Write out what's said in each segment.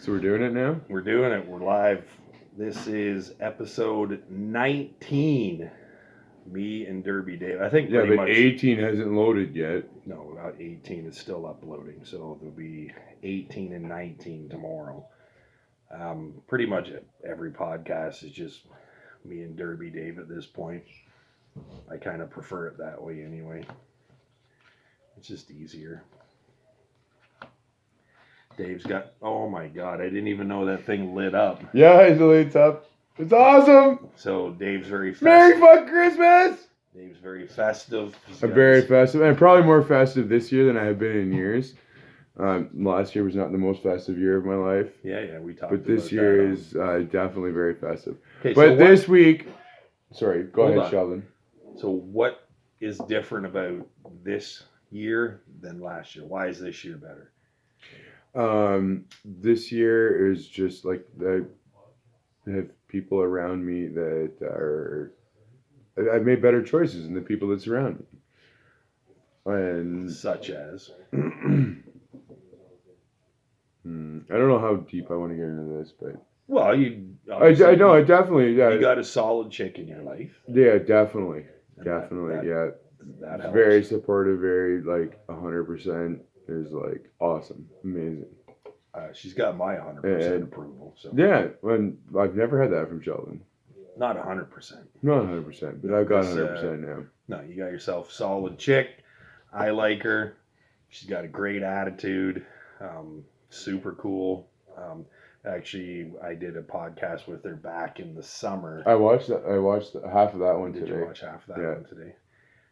So we're doing it now? We're doing it. We're live. This is episode 19. Me and Derby Dave. I think Yeah, pretty but much 18 hasn't loaded yet. no, not 18 is still uploading. So there'll be 18 and 19 tomorrow. Pretty much every podcast is just me and Derby Dave at this point. I kind of prefer it that way anyway. It's just easier. Dave's got, oh my God, I didn't even know that thing lit up. Yeah, it's lit up. It's awesome. So Dave's very Merry festive. fuck Christmas. Dave's very festive. I'm very festive, and probably more festive this year than I have been in years. Last year was not the most festive year of my life. Yeah, we talked But about this year that. is definitely very festive. Okay, But this week, sorry, go Hold ahead, on. Sheldon. So what is different about this year than last year? Why is this year better? This year is just like I have people around me that are. I've made better choices than the people that surround me. And Such as? I don't know how deep I want to get into this, but Well, I know I definitely you got a solid chick in your life. Yeah, definitely, And definitely, yeah. That helps. Very supportive, very like 100% is like awesome, amazing. She's got my 100% And- approval. So Yeah, when I've never had that from Sheldon. not 100%. Not 100%, but I've got This, 100% now. No, you got yourself a solid chick. I like her. She's got a great attitude. Super cool. Actually, I did a podcast with her back in the summer. I watched half of that one Did today. you watch half of that Yeah. one today?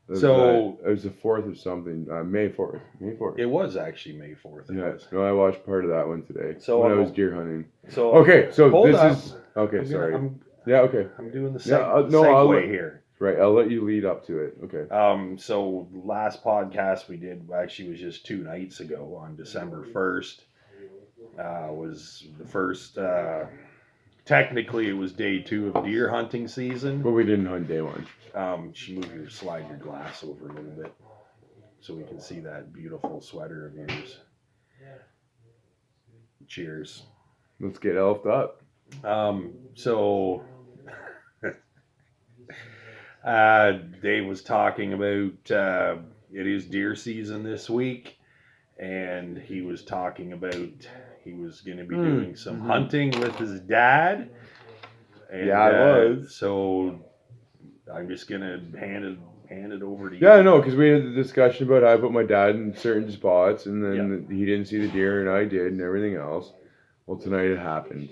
It was, So- it was the 4th of something, May 4th. May 4th. It was actually May 4th. It Yeah, was. no, I watched part of that one today. So when I I'm- was deer hunting. So Okay, so hold this up. is okay. I'm Sorry. gonna- Yeah, okay. I'm doing the Yeah, segue I'll let- here. Right, I'll let you lead up to it. Okay. So last podcast we did actually was just 2 nights ago on December 1st. Was the first. Technically, it was day 2 of deer hunting season. But we didn't hunt day 1. Slide your glass over a little bit so we can see that beautiful sweater of yours. Cheers. Let's get elfed up. So Dave was talking about it is deer season this week, and he was talking about he was going to be doing some hunting with his dad. And, Yeah, I was. So I'm just going to hand it over to you. Yeah, no, because we had the discussion about how I put my dad in certain spots, and then he didn't see the deer, and I did, and everything else. Well, tonight it happened.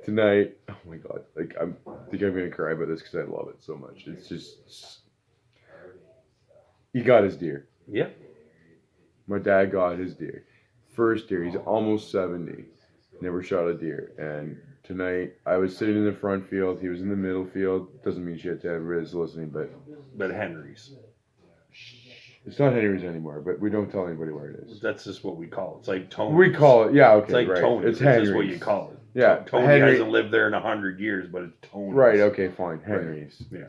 Tonight, oh my God, like I think I'm gonna cry about this because I love it so much. It's just, he got his deer. Yep. My dad got his deer. First deer. He's almost 70. Never shot a deer. And tonight, I was sitting in the front field. He was in the middle field. Doesn't mean shit to everybody that's listening, but Henry's. it's not Henry's anymore. But we don't tell anybody where it is. That's just what we call it. It's like Tony. We call it, yeah, okay, It's like right. Tony. It's It's just Henry's. what you call it. Yeah, Tony Henry. hasn't lived there in 100 years, but it's Tony. Right, okay, fine. Henry's. Yeah.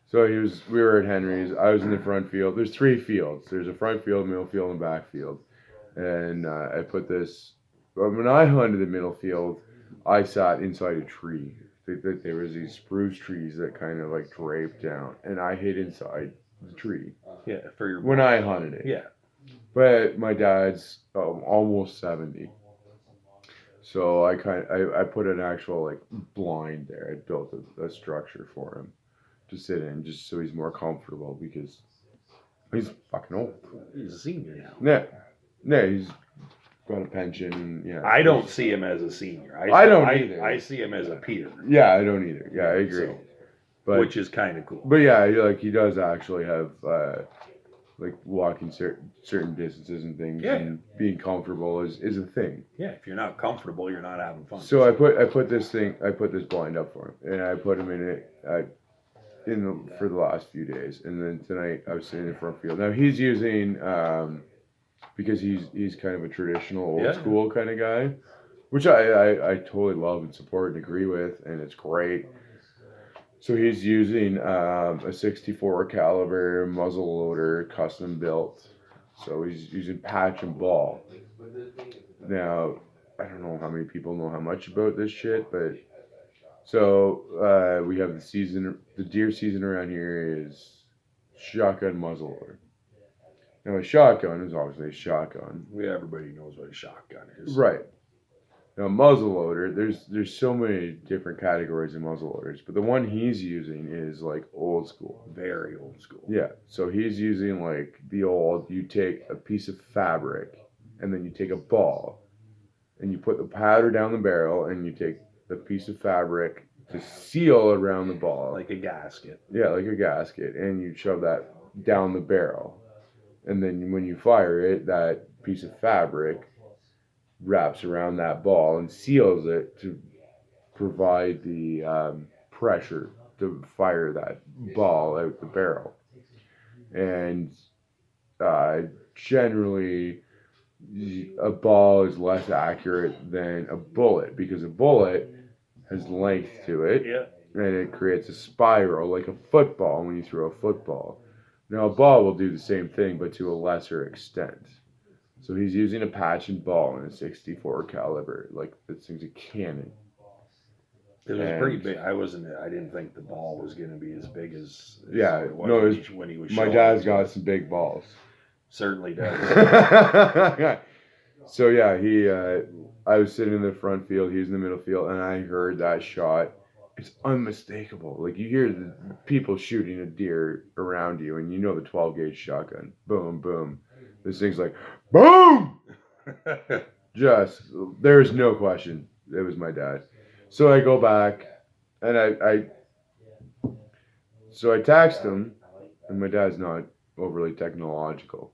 So we were at Henry's. I was in the front field. There's 3 fields. There's a front field, middle field, and back field. And I put this, when I hunted the middle field, I sat inside a tree. There was these spruce trees that kind of like draped down, and I hid inside the tree. Yeah, for your. When I hunted it. Yeah. But my dad's almost 70. So I put an actual like blind there. I built a structure for him to sit in, just so he's more comfortable because he's fucking old. He's a senior now. Yeah, he's got a pension. Yeah, I don't see him as a senior. I don't either. I see him as a peer. Yeah, I don't either. Yeah, I agree. So, But which is kind of cool. But yeah, like he does actually have like walking certain distances and things, Yeah. and being comfortable is a thing. Yeah, if you're not comfortable, you're not having fun. So I put this blind up for him, and I put him in it for the last few days, and then tonight I was sitting in the front field. Now he's using because he's kind of a traditional old school kind of guy, which I totally love and support and agree with, and it's great. So he's using a 64 caliber muzzle loader, custom built. So he's using patch and ball. Now, I don't know how many people know how much about this shit, but so we have the deer season around here is shotgun muzzleloader. Now a shotgun is obviously a shotgun, Everybody knows what a shotgun is. right? Now muzzleloader, there's so many different categories of muzzleloaders, but the one he's using is like old school. Very old school. Yeah, so he's using like the old. You take a piece of fabric, and then you take a ball, and you put the powder down the barrel, and you take the piece of fabric to seal around the ball, Like a gasket. yeah, like a gasket, and you shove that down the barrel, and then when you fire it, that piece of fabric wraps around that ball and seals it to provide the pressure to fire that ball out the barrel. And generally, a ball is less accurate than a bullet because a bullet has length to it, Yeah. and it creates a spiral like a football when you throw a football. Now, a ball will do the same thing, but to a lesser extent. So he's using a patch and ball in a 64 caliber. Like, this thing's a cannon. It was pretty big. I didn't think the ball was going to be as big as Yeah, it was no, when he was my showing dad's it. got some big balls. Certainly does. So yeah, I was sitting in the front field, he was in the middle field, and I heard that shot. It's unmistakable. Like, you hear the people shooting a deer around you, and you know the 12 gauge shotgun. Boom, boom. This thing's like, boom! Just, there's no question. It was my dad. So I go back, and so I text him, and my dad's not overly technological.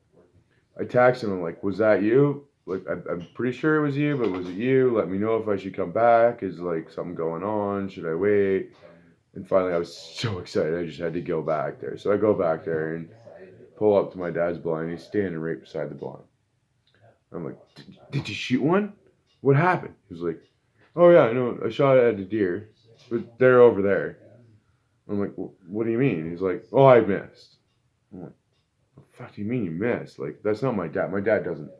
I text him, I'm like, was that you? Like, I'm pretty sure it was you, but was it you? Let me know if I should come back. Is like something going on? Should I wait? And finally, I was so excited, I just had to go back there. So I go back there and pull up to my dad's blind. He's standing right beside the blind. I'm like, did you shoot one? What happened? He was like, oh yeah, I know. I shot at a deer, but they're over there. I'm like, what do you mean? He's like, oh, I missed. I'm like, what the fuck do you mean you missed? Like, that's not my dad. My dad doesn't.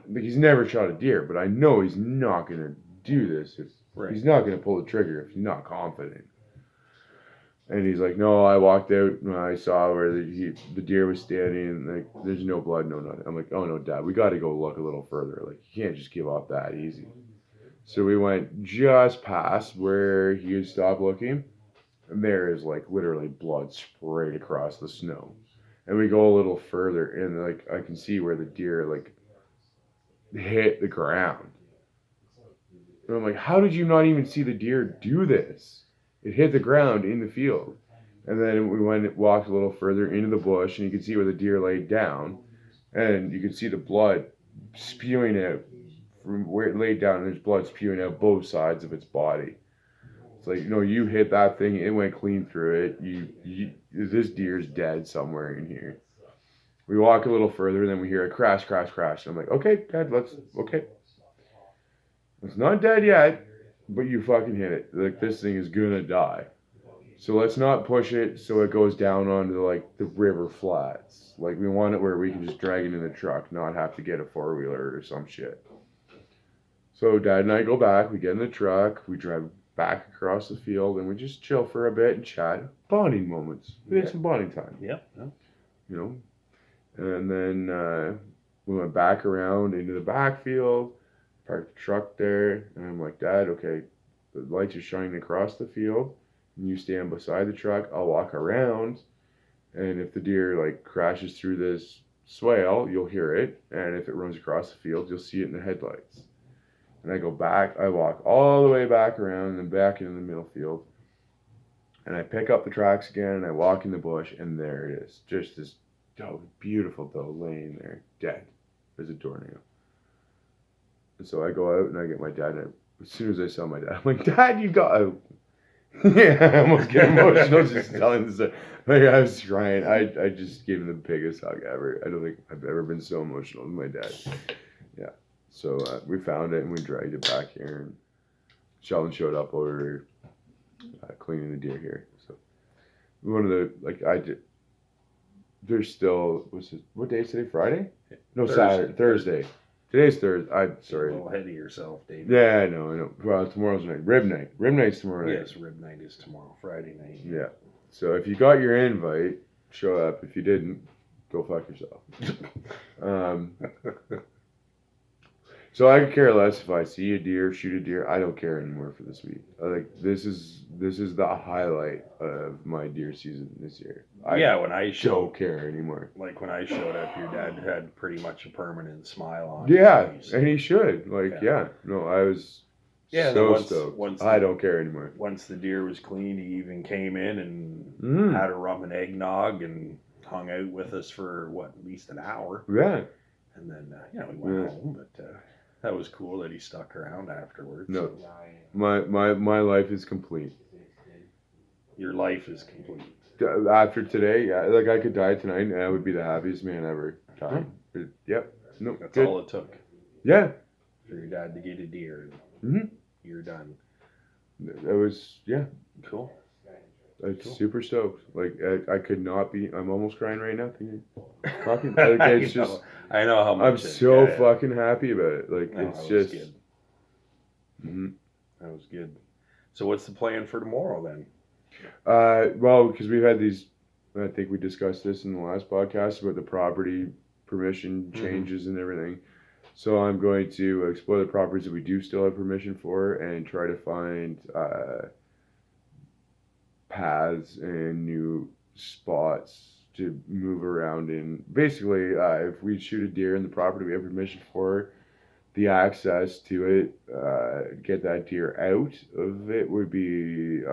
Like, he's never shot a deer, but I know he's not gonna do this if he's not gonna pull the trigger if he's not confident. And he's like, no, I walked out and I saw where the deer was standing, and like, there's no blood, no nothing. I'm like, oh no, Dad, we got to go look a little further. Like, you can't just give up that easy. So we went just past where he had stopped looking, and there is like literally blood sprayed across the snow. And we go a little further, and like I can see where the deer like hit the ground. And I'm like, how did you not even see the deer do this? It hit the ground in the field. And then we walked a little further into the bush, and you could see where the deer laid down, and you could see the blood spewing out from where it laid down, and there's blood spewing out both sides of its body. It's like, you hit that thing, it went clean through it. This deer's dead somewhere in here. We walk a little further, and then we hear a crash, crash, crash. And I'm like, okay, Dad, okay. It's not dead yet, but you fucking hit it. Like, this thing is gonna die. So let's not push it so it goes down onto, like, the river flats. Like, we want it where we can just drag it in the truck, not have to get a four-wheeler or some shit. So Dad and I go back, we get in the truck, we drive back across the field, and we just chill for a bit and chat. Bonding moments. We had some bonding time. Yep. And then we went back around into the backfield, parked the truck there, and I'm like, Dad, okay, the lights are shining across the field, and you stand beside the truck, I'll walk around, and if the deer like crashes through this swale, you'll hear it, and if it runs across the field, you'll see it in the headlights. And I go back, I walk all the way back around and then back into the middle field, and I pick up the tracks again, and I walk in the bush, and there it is, just this beautiful doe laying there, dead as a doornail. And so I go out and I get my dad, and as soon as I saw my dad, I'm like, Dad, you got out. Yeah, I almost get emotional just telling this. Like, I was crying. I just gave him the biggest hug ever. I don't think I've ever been so emotional with my dad. Yeah. So we found it and we dragged it back here, and Sheldon showed up over cleaning the deer here. So one of the there's still what day is today? Friday? No, Thursday. Saturday, Thursday. Today's Thursday. You're a Sorry. little ahead of yourself, David. Yeah, I know. Well, tomorrow's night. Rib night. Rib night's tomorrow night. Yes, rib night is tomorrow, Friday night. Yeah. So if you got your invite, show up. If you didn't, go fuck yourself. So I could care less if I see a deer, shoot a deer. I don't care anymore for this week. This is the highlight of my deer season this year. I When I don't care anymore. Like when I showed up, your dad had pretty much a permanent smile on Yeah, his face. and he should. No, I was so stoked. I don't care anymore. Once the deer was clean, he even came in and Mm. had a rum and eggnog and hung out with us for at least an hour. Yeah. And then we went home, but that was cool that he stuck around afterwards. No, my life is complete. Your life is complete. After today, yeah, like I could die tonight, and I would be the happiest man ever. Yep. No. That's good. all it took Yeah. for your dad to get a deer. Mhm. You're done. It was Cool. I'm super stoked. Like I could not be. I'm almost crying right now. Talking. I know how much. I'm so fucking happy about it. Like No, it's that just. was good. Mm-hmm. That was good. So what's the plan for tomorrow then? Well, because we've had these. I think we discussed this in the last podcast about the property permission changes and everything. So I'm going to explore the properties that we do still have permission for and try to find paths and new spots to move around in. Basically, if we shoot a deer in the property we have permission for, the access to it, get that deer out of it would be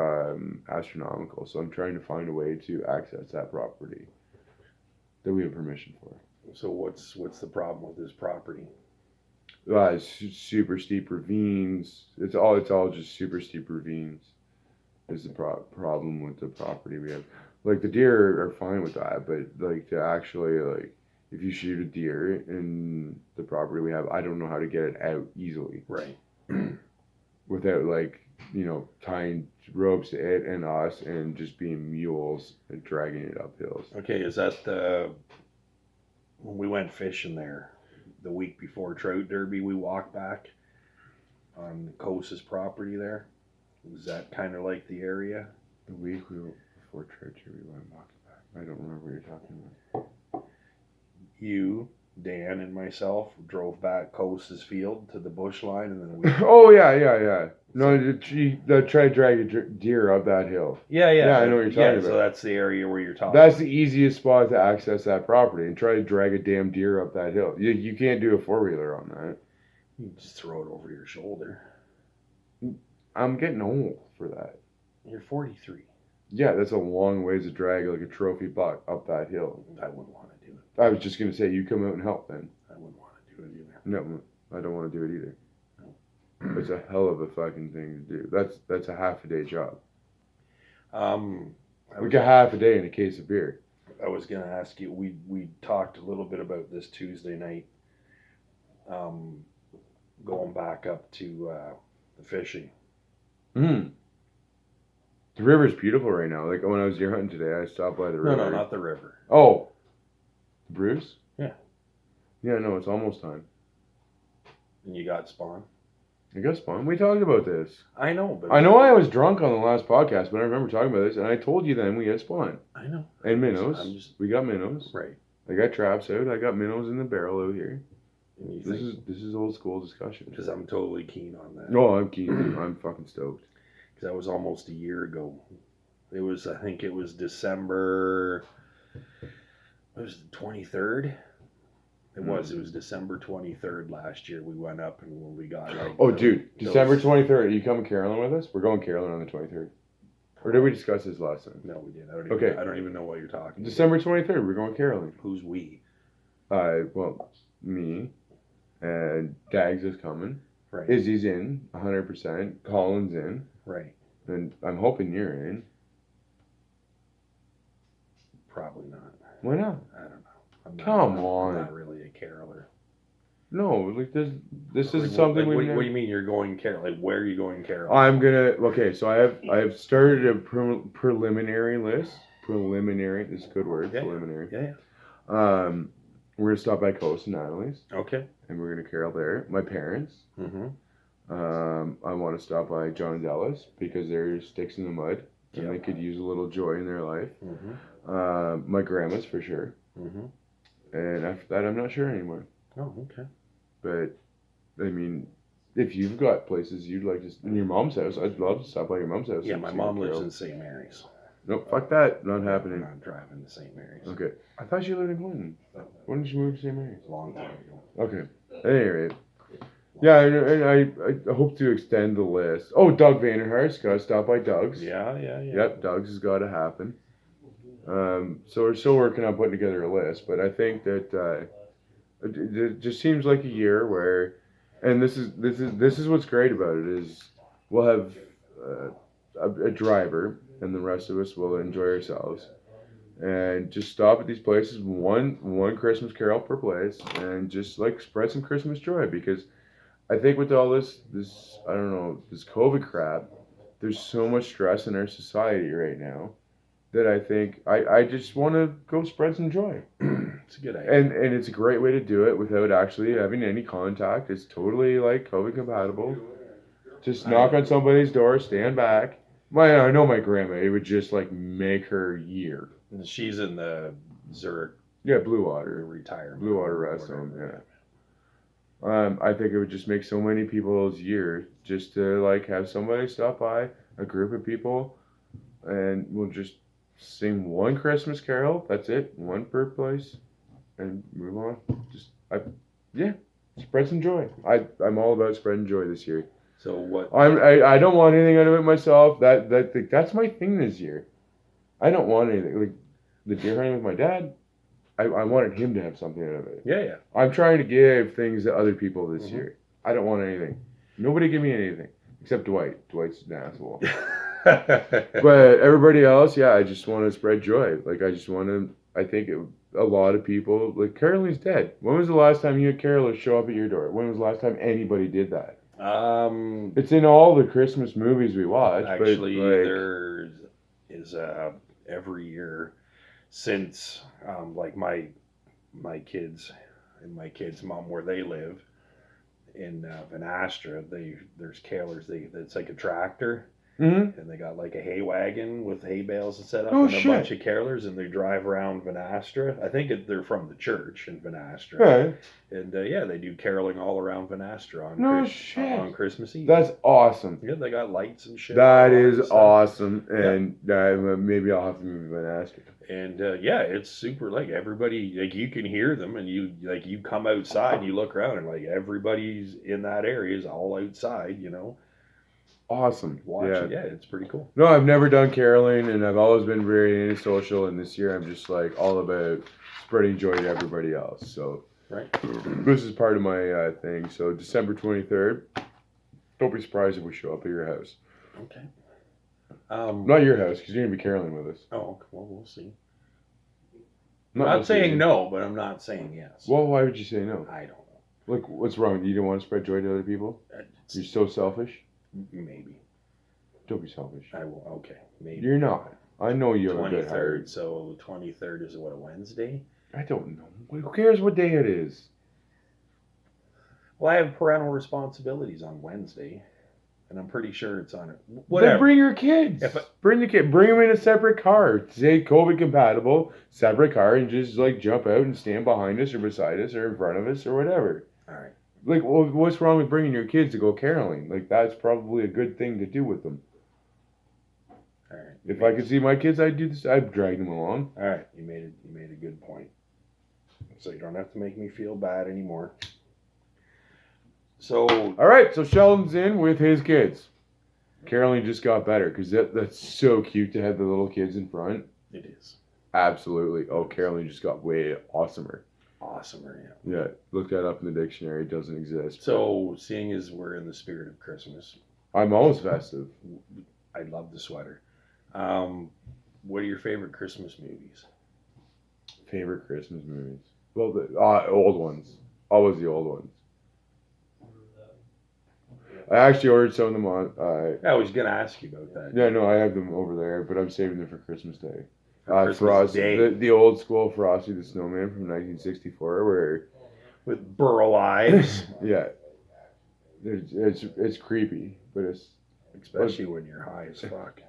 astronomical. So I'm trying to find a way to access that property that we have permission for. So what's the problem with this property? Super steep ravines. It's all just super steep ravines. Is the problem with the property we have? Like the deer are fine with that, but like to actually like if you shoot a deer in the property we have, I don't know how to get it out easily. Right. Without like tying ropes to it and us and just being mules and dragging it up hills. Okay, is that when we went fishing there the week before Trout Derby, we walked back on Cosa's property there? Was that kind of like the area? The week before church, we went walking back. I don't remember what you're talking about. You, Dan, and myself drove back Cosa's field to the bush line, and then we. Oh yeah. No, the try to drag a deer up that hill. Yeah. I know what you're talking about. So that's the area where you're talking. That's the easiest spot to access that property and try to drag a damn deer up that hill. You can't do a 4-wheeler on that. You just throw it over your shoulder. I'm getting old for that. You're 43. Yeah, that's a long ways to drag like a trophy buck up that hill. I wouldn't want to do it. I was just gonna say you come out and help then. I wouldn't want to do it either. No, I don't want to do it either. It's a hell of a fucking thing to do. That's a half a day job. Like a half a day in a case of beer. I was gonna ask you. We talked a little bit about this Tuesday night. Going back up to the fishing. The river's beautiful right now. Like when I was deer hunting today, I stopped by the river. No, not the river. Oh, Bruce? Yeah. Yeah, no, it's almost time. And you got spawn. I guess fun. We talked about this. I know, but I know I was drunk on the last podcast, but I remember talking about this, and I told you then we had spawn. I know. And minnows. We got minnows. Right. I got traps out. I got minnows in the barrel out here. And This is old school discussion. Because I'm totally keen on that. No, I'm keen. I'm fucking stoked. Because that was almost a year ago. I think it was December. What was it, 23rd? It was December 23rd last year. We went up and we got like. Oh, dude, December 23rd. Are you coming Carolyn with us? We're going Carolyn on the 23rd. Or did we discuss this last time? No, we did. I don't even know what you're talking. December 23rd. We're going Carolyn. Who's we? Well, me, and Dags is coming. Right. Izzy's in 100%. Colin's in. Right. And I'm hoping you're in. Probably not. Why not? I don't know. Come on. I'm not really a caroler. No, like this is Like, something we. What do you mean you're going carol? Like where are you going carol? I'm gonna. Okay, so I have started a preliminary list. Preliminary is a good word. Yeah, preliminary. Yeah. We're gonna stop by Coast and Natalie's, Okay. and we're gonna carol there. My parents. Mm-hmm. I want to stop by John and Dallas because they're sticks in the mud, and they could use a little joy in their life. Mm-hmm. My grandma's for sure, Mm-hmm. and after that, I'm not sure anymore. Oh, okay. But I mean, if you've got places you'd like to, in your mom's house, I'd love to stop by your mom's house. Yeah, and my see mom the lives carol. in St. Mary's. Nope, fuck that. Not I'm happening. not driving to St. Mary's. Okay. I thought you lived in Clinton. When did you move to St. Mary's? A long time ago. Okay. At any rate. Yeah, and I hope to extend the list. Oh, Doug Vanderhart's got to stop by Doug's. Yeah. Yep, Doug's has got to happen. So we're still working on putting together a list, but I think that it just seems like a year where, and this is what's great about it is we'll have a driver, and the rest of us will enjoy ourselves, and just stop at these places one Christmas carol per place, and just like spread some Christmas joy because I think with all this I don't know this COVID crap, there's so much stress in our society right now that I think I just want to go spread some joy. It's a good idea. And it's a great way to do it without actually having any contact. It's totally like COVID compatible. Just knock on somebody's door, stand back. I know my grandma. It would just like make her year. And she's in the Zurich Yeah, Blue Water. retirement. Blue Water Rest Home. Yeah. I think it would just make so many people's year just to like have somebody stop by, a group of people, and we'll just sing one Christmas carol. That's it, one per place, and move on. Spread some joy. I'm all about spreading joy this year. So what? I don't want anything out of it myself. That's my thing this year. I don't want anything like the deer hunting with my dad. I wanted him to have something out of it. Yeah. I'm trying to give things to other people this year. I don't want anything. Nobody give me anything except Dwight. Dwight's an asshole. But everybody else, yeah, I just want to spread joy. Like I just want to. I think a lot of people like Caroline's dead. When was the last time you had carolers show up at your door? When was the last time anybody did that? It's in all the Christmas movies we watch. Actually, but like, there is every year since like my kids and my kids' mom where they live in Van Astra, there's carolers. It's like a tractor. Mm-hmm. And they got like a hay wagon with hay bales set up Oh, and a shit. bunch of carolers, and they drive around Van Astra. I think they're from the church in Van Astra. Right. And they do caroling all around Van Astra on Christmas Eve. That's awesome. Yeah, they got lights and shit. That all is and stuff. awesome, and maybe I'll have to move to Van Astra. And it's super. Like everybody, like you can hear them, and you come outside and you look around, and like everybody's in that area is all outside, Awesome. watching. Yeah, it's pretty cool. No, I've never done caroling, and I've always been very antisocial. And this year, I'm just like all about spreading joy to everybody else. So, Right. This is part of my thing. So, December 23rd. Don't be surprised if we show up at your house. Okay. Not your house, because you're gonna be caroling with us. Oh, well, we'll see. Not I'm not necessarily. saying no, but I'm not saying yes. Well, why would you say no? I don't know. Like, what's wrong? You don't want to spread joy to other people? It's- You're so selfish. Maybe. Don't be selfish. I will. Okay. Maybe. You're not. I know you have a good 23rd. heart. So 23rd is what, a Wednesday? I don't know. Who cares what day it is? Well, I have parental responsibilities on Wednesday, and I'm pretty sure it's on it. Whatever. Then bring your kids. If I- Bring the kid. Bring them in a separate car. Say COVID compatible, separate car, and just like jump out and stand behind us or beside us or in front of us or whatever. All right. Like, well, what's wrong with bringing your kids to go caroling? Like, that's probably a good thing to do with them. All right. If I could see my kids, I'd do this. I'd drag them along. All right. You made a good point. So you don't have to make me feel bad anymore. So All right, so Sheldon's in with his kids. Caroline just got better because that's so cute to have the little kids in front. it is Absolutely. Oh, Caroline just got way awesomer. awesomer. Yeah, look that up in the dictionary. It doesn't exist. So seeing as we're in the spirit of Christmas, I'm always festive. I love the sweater. What are your favorite Christmas movies? Favorite Christmas movies? Well, the old ones. Always the old ones. I actually ordered some of them on. I was gonna ask you about that. Yeah, no, I have them over there, but I'm saving them for Christmas Day. for Christmas Frosty, Day the old school Frosty the Snowman from 1964, where with Burl Ives, yeah, it's creepy, but it's. especially when you're high as fuck.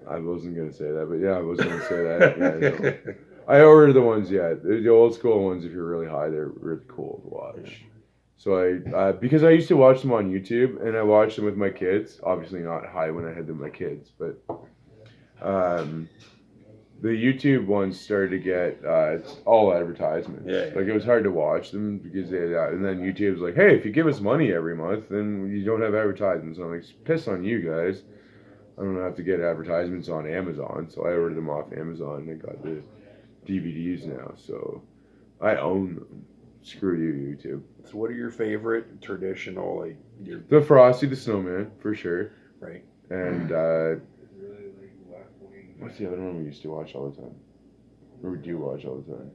I wasn't gonna say that, but yeah, I was gonna say that. Yeah, no. I ordered the ones, the old school ones. If you're really high, they're really cool to watch. So I because I used to watch them on YouTube, and I watched them with my kids. Obviously not high when I had them with my kids, but the YouTube ones started to get it's all advertisements. Yeah. Like it was hard to watch them because they had that, and then YouTube was like, hey, if you give us money every month, then you don't have advertisements. And I'm like, piss on you guys. I don't have to get advertisements on Amazon, so I ordered them off Amazon and I got the DVDs now, so I own them. Screw you, YouTube. So what are your favorite traditional, like, your, The Frosty the Snowman, for sure. right? And what's the other one we used to watch all the time? Or we do watch all the time?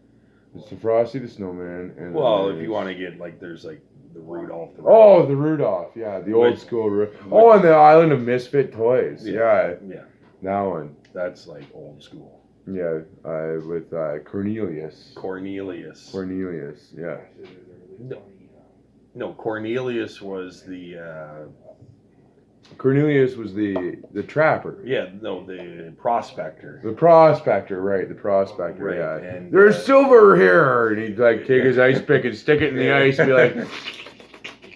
It's the Frosty the Snowman, and Well, if you want to get, like, there's, like, the Rudolph. Oh, the Rudolph, yeah, the old school Oh, and the Island of Misfit Toys, yeah. That one. That's, like, old school. Yeah, with Cornelius. Cornelius, yeah. No, Cornelius was the, Cornelius was the trapper. the prospector. The prospector, right? The prospector, Right, yeah. and, There's silver here, and he'd like take his ice pick and stick it in the ice, and be like,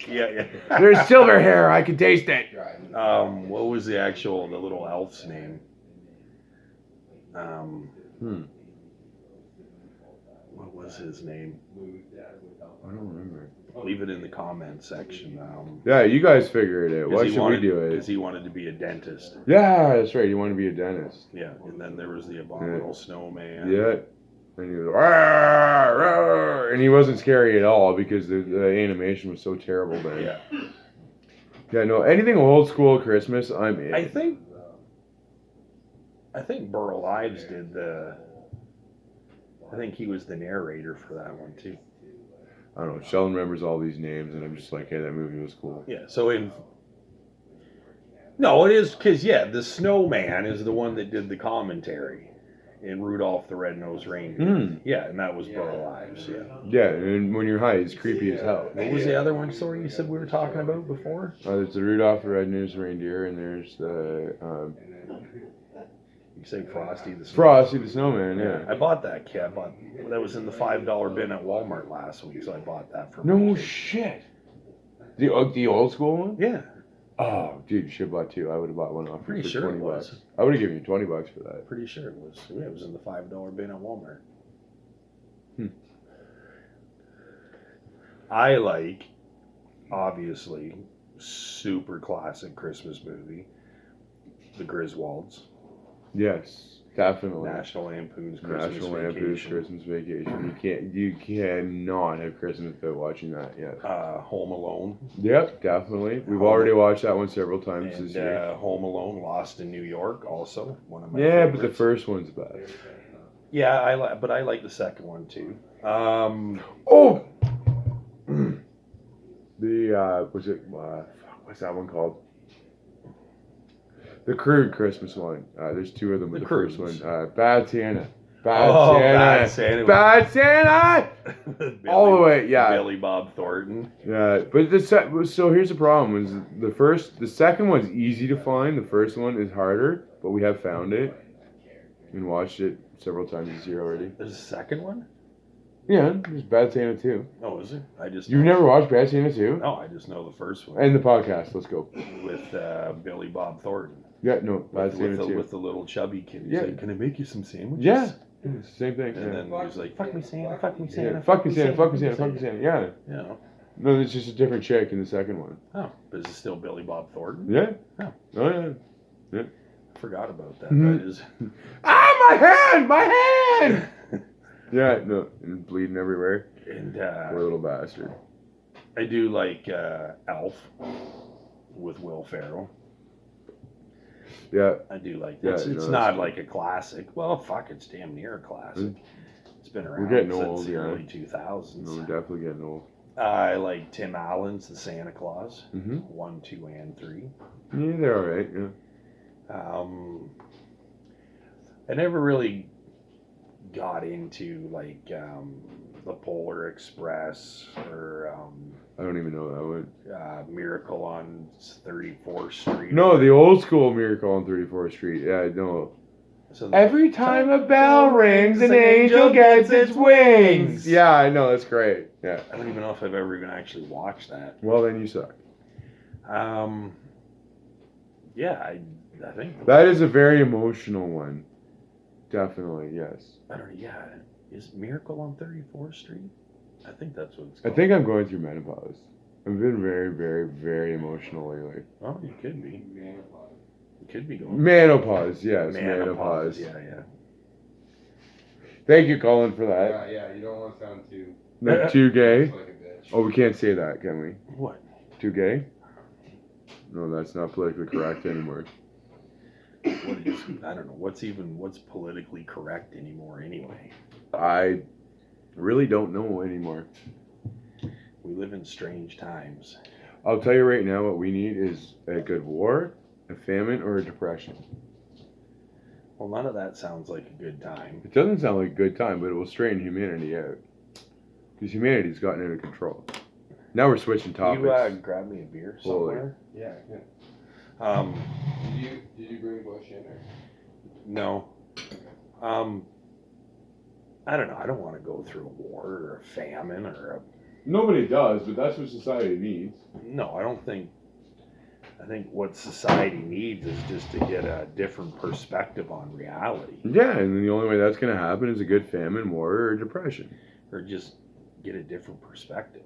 Yeah. "There's silver here. I can taste it." What was the little elf's name? What was his name? I don't remember. Leave it in the comment section. Yeah, you guys figure it out. Why should we do it? Because he wanted to be a dentist. Yeah, that's right. You want to be a dentist. Yeah, and then there was the abominable snowman. Yeah. And he was, "Rawr, rawr," and he wasn't scary at all because the animation was so terrible then. Yeah. Yeah, no, anything old school Christmas, I'm in. I think Burl Ives did I think he was the narrator for that one too. I don't know. Sheldon remembers all these names, and I'm just like, hey, that movie was cool. Yeah. So no, it is because the snowman is the one that did the commentary in Rudolph the Red-Nosed Reindeer. Yeah, and that was Burl Ives. Yeah. Yeah, and when you're high, it's creepy as hell. What was the other one story you said we were talking about before? There's the Rudolph the Red-Nosed Reindeer, and there's the You say Frosty the Snowman. Frosty the Snowman. Yeah. I bought that kit. That was in the $5 bin at Walmart last week, so I bought that for No my kid. shit. The old school one? Yeah. Oh, dude, you should have bought two. I would have bought one off you Pretty for sure it 20 was. bucks. I would have given you $20 for that. Pretty sure it was. Yeah, it was in the $5 bin at Walmart. I like, obviously, super classic Christmas movie, The Griswolds. Yes, definitely. National Lampoon's Christmas National Lampoon's Vacation. Christmas Vacation. You cannot have Christmas without watching that yet. Home Alone. Yep, definitely. We've already watched that one several times And this year. Home Alone, Lost in New York, also one of my Yeah, favorites. but the first one's best. Yeah, I like the second one too. Oh! Was it, what's that one called? The Crude Christmas one. There's two of them, but the first Crudes. one. Bad Santa. Bad Santa. Bad Santa! All the way, yeah. Billy Bob Thornton. Yeah, but so here's the problem: is the second one's easy to find. The first one is harder, but we have found it and watched it several times this year already. There's a second one? Yeah, there's Bad Santa 2. Oh, is it? You've never watched Bad Santa 2? No, I just know the first one. And the podcast. Let's go. With Billy Bob Thornton. Yeah, no, Bad Santa 2. With the little chubby kid. He's Yeah. like, can I make you some sandwiches? Yeah, it's the same thing. And yeah. then he's like, fuck me Santa, fuck me Santa. Yeah, fuck me Santa, fuck me Santa, fuck me Santa. Yeah. Yeah. No, it's just a different chick in the second one. Oh, but is it still Billy Bob Thornton? Yeah. Oh. Oh, yeah. I forgot about that. Mhm. That is. Ah, my hand! My hand! Yeah, no, and bleeding everywhere. And Poor little bastard. I do like Elf with Will Ferrell. Yeah. I do like Yeah, that. no, It's that's not good. like a classic. Well, fuck, it's damn near a classic. It's been around getting since old, the yeah. early 2000s. No, we're definitely getting old. I like Tim Allen's The Santa Claus. Mm-hmm. 1, 2, and 3. Yeah, they're alright, yeah. I never really got into like the Polar Express or I don't even know that one. Miracle on 34th Street. No, the old school Miracle on 34th Street. Yeah, I know. So Every time a bell rings, an angel gets its wings. Yeah, I know. That's great. Yeah. I don't even know if I've ever even actually watched that. Well, then you suck. Yeah, I think That is a very emotional one. Definitely, yes. I don't know. Yeah, is Miracle on 34th Street? I think that's what it's I called. think I'm going through menopause. I've been very, very, very emotional lately. Oh, you could be. You could be going. Menopause, yes, menopause. Yeah. Thank you, Colin, for that. Yeah, you don't want to sound too Not too gay. like a bitch. Oh, we can't say that, can we? What? Too gay? No, that's not politically correct anymore. What is? I don't know. What's politically correct anymore? Anyway, I really don't know anymore. we live in strange times. I'll tell you right now, what we need is a good war, a famine, or a depression. Well, none of that sounds like a good time. It doesn't sound like a good time, but it will straighten humanity out. Because humanity's gotten out of control. Now we're switching topics. You grab me a beer somewhere. Yeah. Did you bring Bush in or? No. I don't know. I don't want to go through a war or a famine or Nobody does, but that's what society needs. no. I don't think. I think what society needs is just to get a different perspective on reality, Yeah, and then the only way that's going to happen is a good famine, war, or depression. or just get a different perspective.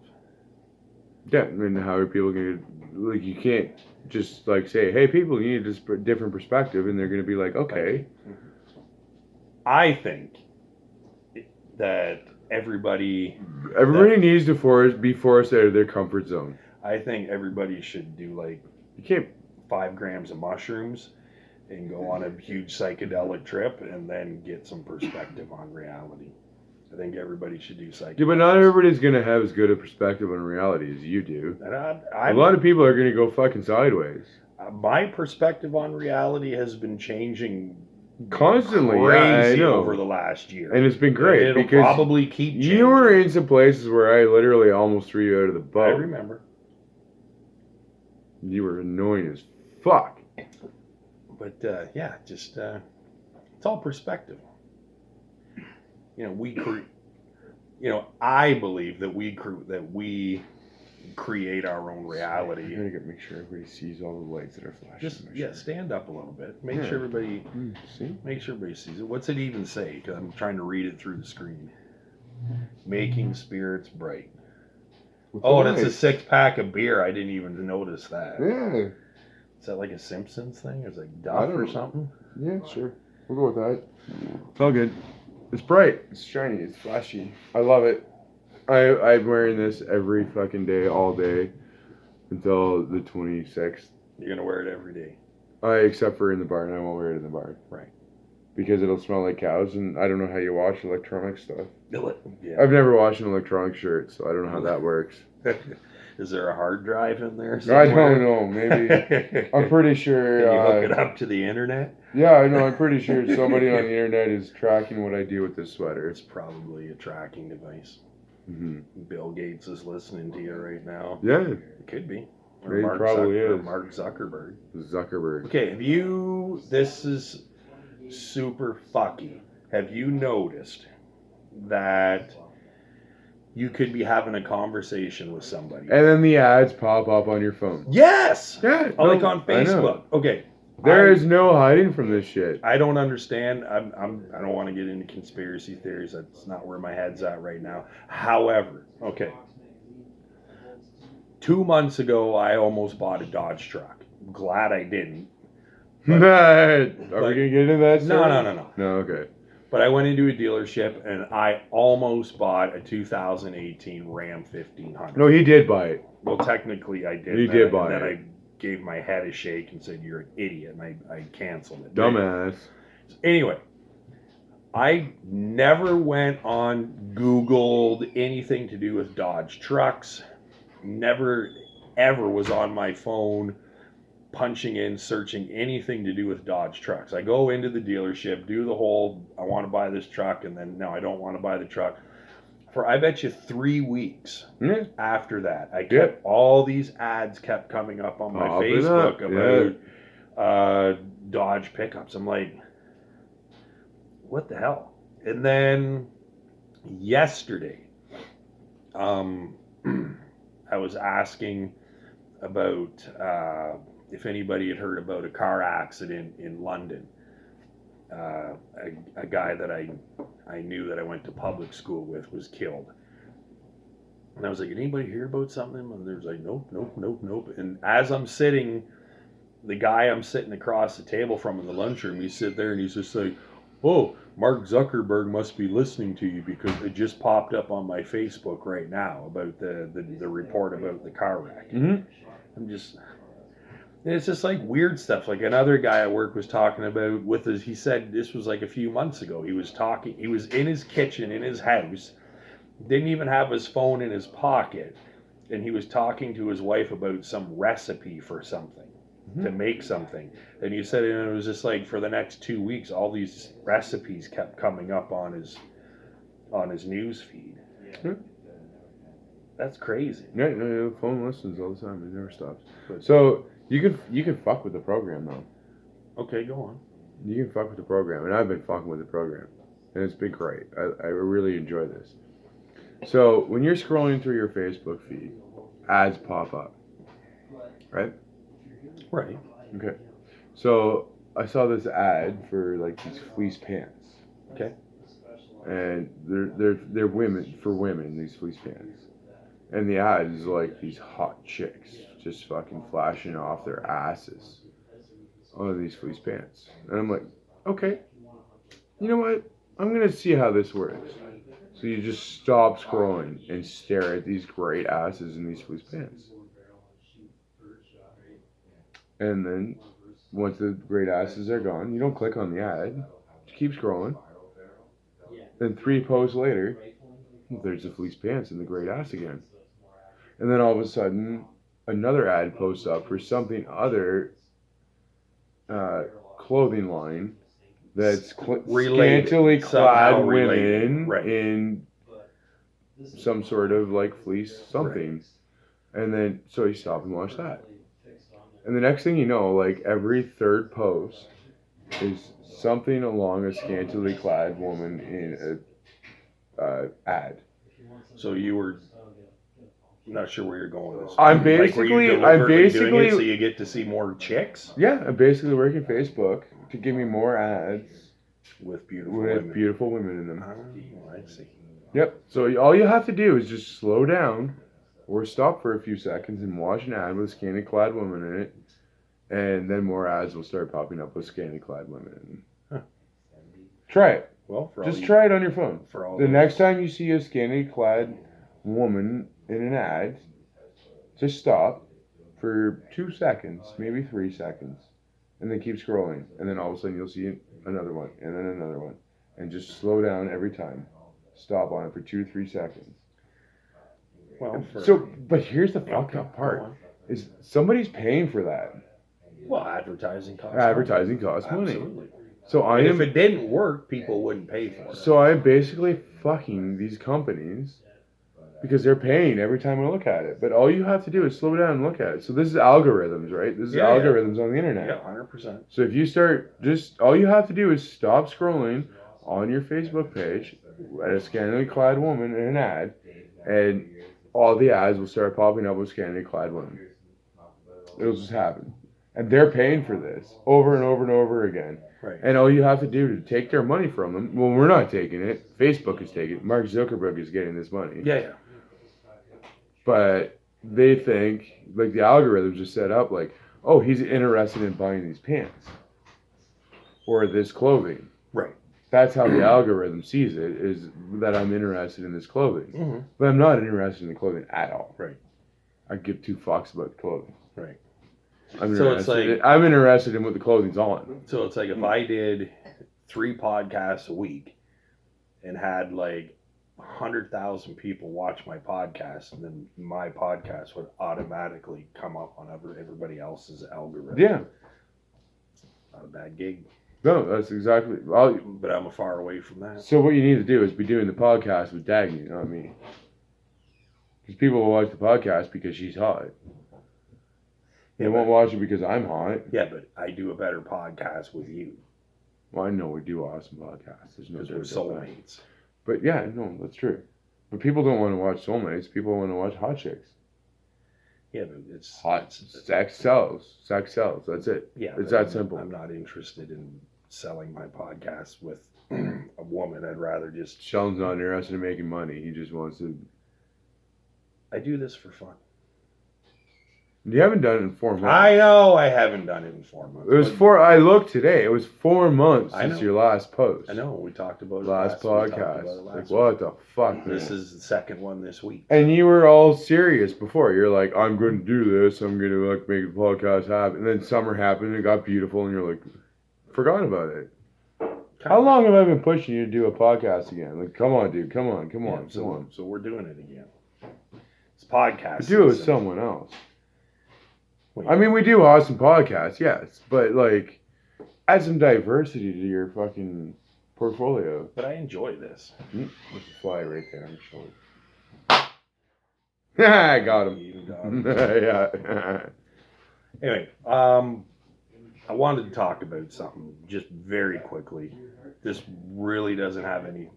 Yeah, and how are people going to, like, you can't just, like, say, hey, people, you need a different perspective, and they're going to be like, okay. I think that everybody Needs to be forced out of their comfort zone. I think everybody should do like You can't, 5 grams of mushrooms and go on a huge psychedelic trip and then get some perspective on reality. I think everybody should do psychedelics. yeah, but not everybody's going to have as good a perspective on reality as you do. And A lot of people are going to go fucking sideways. My perspective on reality has been changing Constantly, yeah, crazy I know. over the last year. And it's been great It'll because probably keep changing. you were in some places where I literally almost threw you out of the I boat. remember. You were annoying as fuck. But yeah, just it's all perspective. You know, I believe that we create our own reality. You gotta make sure everybody sees all the lights that are flashing. Just stand up a little bit. Make Yeah. sure everybody See? sees it. What's it even say? Because I'm trying to read it through the screen. Making spirits bright. Oh, and it's a 6-pack of beer. I didn't even notice that. Yeah. Is that like a Simpsons thing? Is it like I Duff don't or know. something? Yeah, sure. We'll go with that. It's all good. It's bright. It's shiny. It's flashy. I love it. I'm wearing this every fucking day, all day, until the 26th. You're gonna wear it every day. Except for in the barn. I won't wear it in the barn. Right. Because it'll smell like cows, and I don't know how you wash electronic stuff. Yeah. I've never washed an electronic shirt, so I don't know how that works. Is there a hard drive in there? I don't know. Maybe. I'm pretty sure. Can you hook it up to the internet? Yeah, I know. I'm pretty sure somebody on the internet is tracking what I do with this sweater. It's probably a tracking device. Mm-hmm. Bill Gates is listening to you right now. Yeah, It could be. He probably Or is. Mark Zuckerberg. Zuckerberg. Okay, this is super fucky. Have you noticed that you could be having a conversation with somebody? And then the ads pop up on your phone. Yes! Yeah, Like no, on I know. Facebook. Okay. There is no hiding from this shit. I don't understand. I don't want to get into conspiracy theories. That's not where my head's at right now. However, okay. 2 months ago, I almost bought a Dodge truck. Glad I didn't. Are we gonna get into that? No, story? no. No, okay. But I went into a dealership and I almost bought a 2018 Ram 1500. No, he did buy it. Well, technically I did. He did buy and then it. I gave my head a shake and said, "You're an idiot," and I canceled it. Dumbass. Anyway, I never went on Googled anything to do with Dodge trucks. Never, ever was on my phone punching in, searching anything to do with Dodge trucks. I go into the dealership, do the whole, I want to buy this truck, and then no, I don't want to buy the truck. For I bet you 3 weeks Yeah. after that, I kept all these ads kept coming up on my Popping Facebook up, about Dodge pickups. I'm like, what the hell? And then yesterday, I was asking about if anybody had heard about a car accident in London. A guy that I knew that I went to public school with was killed. And I was like, anybody hear about something? And there's like, nope, nope, nope, nope. And as I'm sitting, the guy I'm sitting across the table from in the lunchroom, he's sitting there and he's just like, oh, Mark Zuckerberg must be listening to you because it just popped up on my Facebook right now about the report about the car wreck. Mm-hmm. I'm just, and it's just like weird stuff. Like another guy at work was talking about with his, he said this was like a few months ago. He was in his kitchen in his house, didn't even have his phone in his pocket, and he was talking to his wife about some recipe for something. To make something, and he said it was just like for the next 2 weeks, all these recipes kept coming up on his news feed. Yeah. That's crazy. Yeah, the phone listens all the time. It never stops. So you can fuck with the program though. Okay, go on. You can fuck with the program, and I've been fucking with the program, and it's been great. I really enjoy this. So when you're scrolling through your Facebook feed, ads pop up, right? Right. Okay. So I saw this ad for like these fleece pants. Okay. And they're women for women, these fleece pants. And the ad is like these hot chicks just fucking flashing off their asses on these fleece pants. And I'm like, okay, you know what? I'm gonna see how this works. So you just stop scrolling and stare at these great asses in these fleece pants. And then, once the great asses are gone, you don't click on the ad. Just keep scrolling. Then 3 posts later, there's the fleece pants and the great ass again. And then all of a sudden, another ad posts up for something other clothing line that's scantily clad women in some sort of like fleece something. Right. And then, so you stop and watch that. And the next thing you know, like every third post is something along a scantily clad woman in a ad. So you were not sure where you're going with this. I'm doing it so you get to see more chicks. Yeah, I'm basically working Facebook to give me more ads with beautiful women in them. Oh, I see. Yep. So all you have to do is just slow down. Or stop for a few seconds and watch an ad with a scantily clad woman in it, and then more ads will start popping up with scantily clad women in them. Huh. Try it. Well, just try it on your phone. Next time you see a scantily clad woman in an ad, just stop for 2 seconds, maybe 3 seconds, and then keep scrolling, and then all of a sudden you'll see another one, and then another one, and just slow down every time. Stop on it for 2-3 seconds. Well, but here's the fucked up part: is somebody's paying for that. Well, advertising costs. Advertising costs money. Absolutely. So if it didn't work, people wouldn't pay for it. So I'm basically fucking these companies because they're paying every time I look at it. But all you have to do is slow down and look at it. So this is algorithms, right? This is algorithms on the internet. Yeah, 100%. So if you start, all you have to do is stop scrolling on your Facebook page at a scantily clad woman in an ad, and all the ads will start popping up with scantily clad women. It'll just happen. And they're paying for this over and over and over again. Right. And all you have to do to take their money from them, well, we're not taking it. Facebook is taking it. Mark Zuckerberg is getting this money. Yeah. But they think, like the algorithms are set up like, oh, he's interested in buying these pants or this clothing. Right. That's how the algorithm sees it, is that I'm interested in this clothing. Mm-hmm. But I'm not interested in the clothing at all. Right. I give 2 fucks about the clothing. Right. I'm interested in what the clothing's on. So it's like if I did 3 podcasts a week and had like 100,000 people watch my podcast, and then my podcast would automatically come up on everybody else's algorithm. Yeah. Not a bad gig, No, that's exactly. but I'm far away from that. So what you need to do is be doing the podcast with Dagny, not me. Because people will watch the podcast because she's hot. They won't watch it because I'm hot. Yeah, but I do a better podcast with you Well, I know we do awesome podcasts. There's no because doubt we're about that. soulmates. But yeah, no, that's true. But people don't want to watch soulmates. People want to watch hot chicks. Yeah, but it's Hot sex sells. Sex sells. That's it. Yeah, It's but that simple. I'm not interested in selling my podcast with a woman. I'd rather just. Sheldon's not interested in making money. He just wants to. I do this for fun. You haven't done it in 4 months. I know I haven't done it in 4 months. It was but 4. I looked today. It was 4 months I since know. your last post. I know we talked about it Last we talked podcast. about it Like last what the fuck, week. man? This is the second one this week. And you were all serious before. You're like, I'm going to do this. I'm going to like make the podcast happen. And then summer happened. And it got beautiful, and you're like, forgot about it. How long have I been pushing you to do a podcast again? Like, come on, dude. Come on. Come on. Come on. So we're doing it again. It's podcast. Do it with season. someone else. Wait, I mean, we do awesome podcasts, yes, but like, add some diversity to your fucking portfolio. but I enjoy this. There's a fly right there on your shoulder. I got him. You even got him. Yeah. Anyway, I wanted to talk about something just very quickly. This really doesn't have you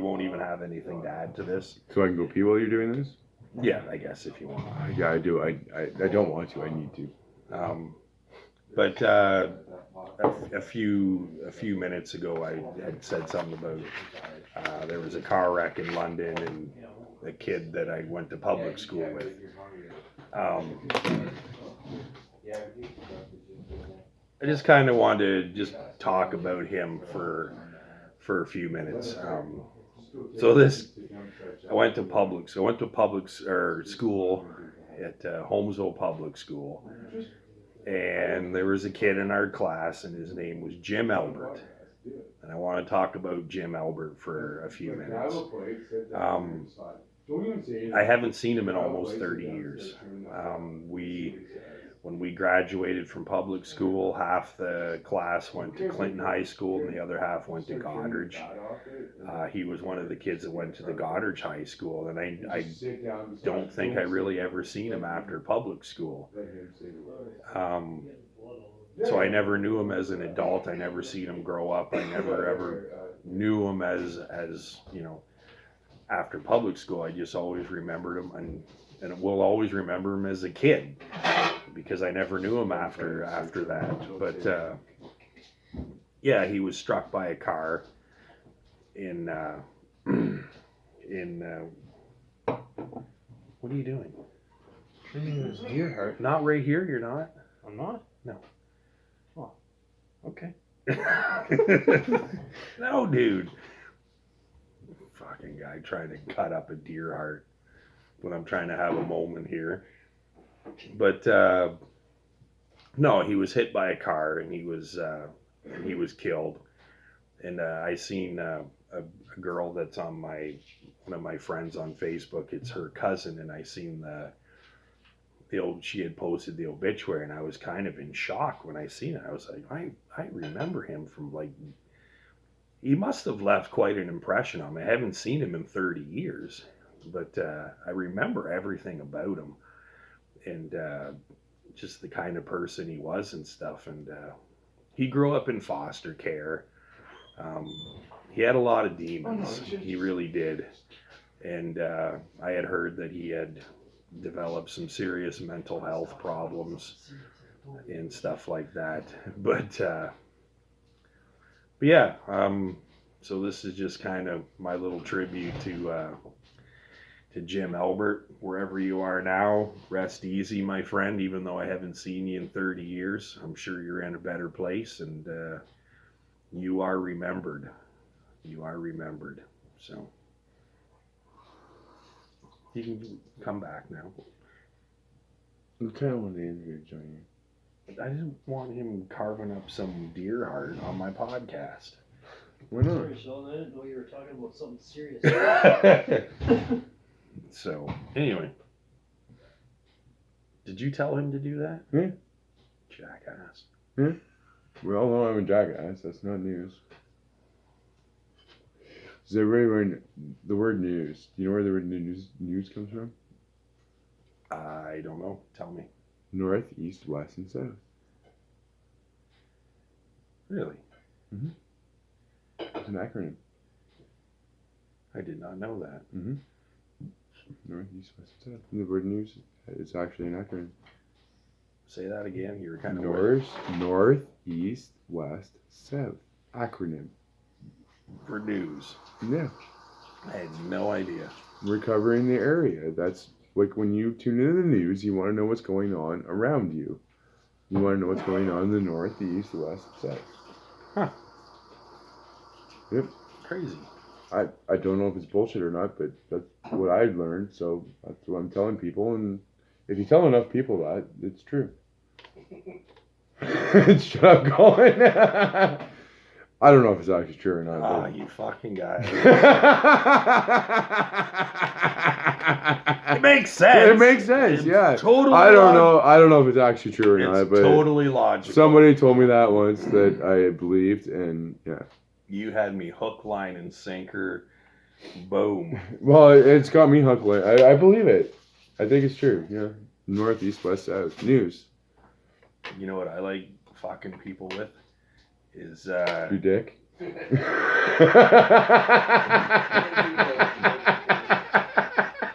won't even have anything to add to this. So I can go pee while you're doing this? Yeah, I guess if you want. Yeah, I do. I don't want to. I need to. But a few minutes ago, I had said something about there was a car wreck in London and a kid that I went to public school with. I just kind of wanted to just talk about him for a few minutes. I went to public school at Holmesville Public School, and there was a kid in our class, and his name was Jim Albert. And I want to talk about Jim Albert for a few minutes. I haven't seen him in almost 30 years. When we graduated from public school, half the class went to Clinton High School and the other half went to Goddard. He was one of the kids that went to the Goddard High School, and I don't think I really ever seen him after public school. So I never knew him as an adult. I never seen him grow up. I never ever knew him as you know, after public school. I just always remembered him, and will always remember him as a kid, because I never knew him after that. But yeah, he was struck by a car in what are you doing? His deer heart. Not right here, you're not? I'm not? No. Oh, okay. No, dude. Fucking guy trying to cut up a deer heart when I'm trying to have a moment here. But no, he was hit by a car and he was killed. And I seen a girl that's on one of my friends on Facebook. It's her cousin, and I seen she had posted the obituary, and I was kind of in shock when I seen it. I was like, I remember him from he must have left quite an impression on me. I haven't seen him in 30 years, but I remember everything about him, and just the kind of person he was and stuff. And he grew up in foster care. He had a lot of demons. He really did. And I had heard that he had developed some serious mental health problems and stuff like that. But yeah, so this is just kind of my little tribute to Jim Albert. Wherever you are now, rest easy, my friend, even though I haven't seen you in 30 years. I'm sure you're in a better place, and you are remembered. You are remembered. So you can come back now. I kind of want the interview to join you. I didn't want him carving up some deer heart on my podcast. Why not? Sorry, Sheldon, I didn't know you were talking about something serious. So, anyway. Did you tell him to do that? Yeah. Jackass. We all know I'm a jackass. That's not news. Does everybody wearing the word news? Do you know where the word news comes from? I don't know. Tell me. North, east, west, and south. Really? It's an acronym. I did not know that. North, east, west, and south. And the word news, it's actually an acronym. Say that again. You were kind of North, east, west, south. Acronym. for news. Yeah. I had no idea. We're covering the area. That's like when you tune into the news, you want to know what's going on around you. You want to know what's going on in the north, the east, the west, the south. Huh. Yep. Crazy. I don't know if it's bullshit or not, but that's what I learned, so that's what I'm telling people. And if you tell enough people that, it's true. Shut up, Colin. I don't know if it's actually true or not. Ah, you fucking guy. It makes sense. It makes sense, It's yeah. Totally. I don't know if it's actually true or It's not, but totally logical. somebody told me that once that I believed, and yeah. You had me hook, line, and sinker. Boom. Well, it's got me hooked. I believe it. I think it's true. Yeah. North, east, west, south. News. You know what I like fucking people with? Is Your dick.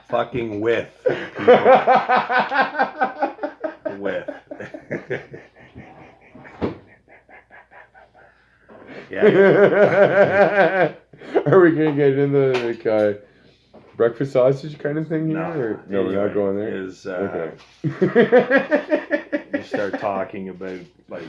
fucking with people. With. Yeah. Are we gonna get into like breakfast sausage kind of thing here? Or? No, we're not going there. Is Okay. you start talking about like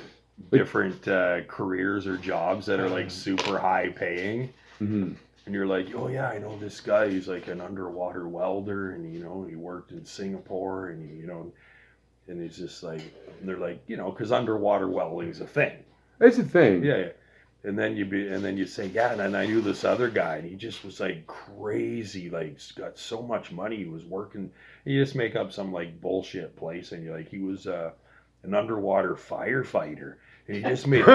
different careers or jobs that are like super high paying, Mhm. and you're like, oh yeah, I know this guy. He's like an underwater welder, and you know he worked in Singapore, and you know, and he's just like, they're like, you know, because underwater welding's a thing. It's a thing. Yeah. And then you say, yeah, and then I knew this other guy, and he just was like crazy, like got so much money. He was working. You just make up some like bullshit place, and you're like, he was an underwater firefighter, and he just made like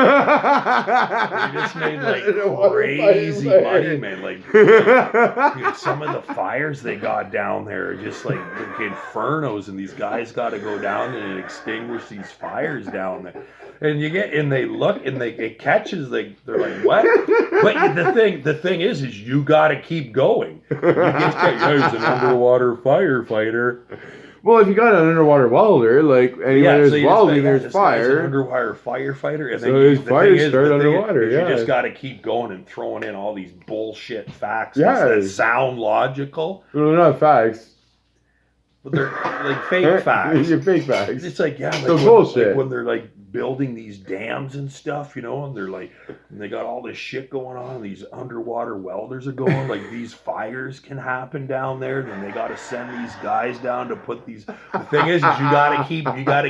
crazy money, man. Like dude, some of the fires they got down there are just like infernos, and these guys got to go down there and extinguish these fires down there. And they look, and it catches, they're like, what? But the thing is you got to keep going. You just he's an underwater firefighter. Well, if you got an underwater welder, like anywhere there's welding, there's this guy's fire. an underwater firefighter, and So then his fires start underwater. Yeah, you just got to keep going and throwing in all these bullshit facts Yeah. that sound logical, Well, they're not facts. but they're like fake facts. You're fake facts. It's like, yeah, So bullshit. like when they're like building these dams and stuff, you know, and they're like, and they got all this shit going on, and these underwater welders are going, like these fires can happen down there, and then they got to send these guys down to put these. The thing is you got to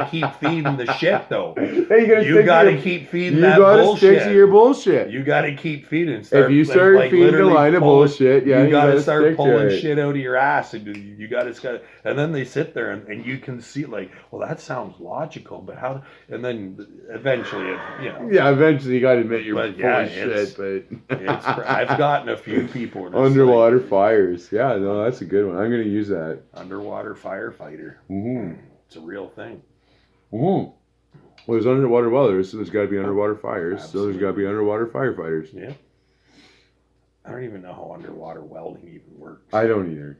keep feeding the shit though. Hey, You got to keep feeding You that gotta bullshit. stick to your bullshit. You got to keep feeding. If you start feeding the literally line of pulling- bullshit, yeah, you gotta start stick to pulling it. shit out of your ass, and you gotta, and then they sit there and you can see like, well, that sounds logical, but how? And then eventually, you know, Yeah, eventually you gotta admit you're But full yeah, of shit, but I've gotten a few people that's underwater fires. Yeah, no, that's a good one. I'm gonna use that. like, underwater firefighter. Mm-hmm. It's a real thing. Mm-hmm. Well, there's underwater welders, so there's got to be underwater fires. So there's got to be underwater firefighters. Yeah. I don't even know how underwater welding even works. I don't either.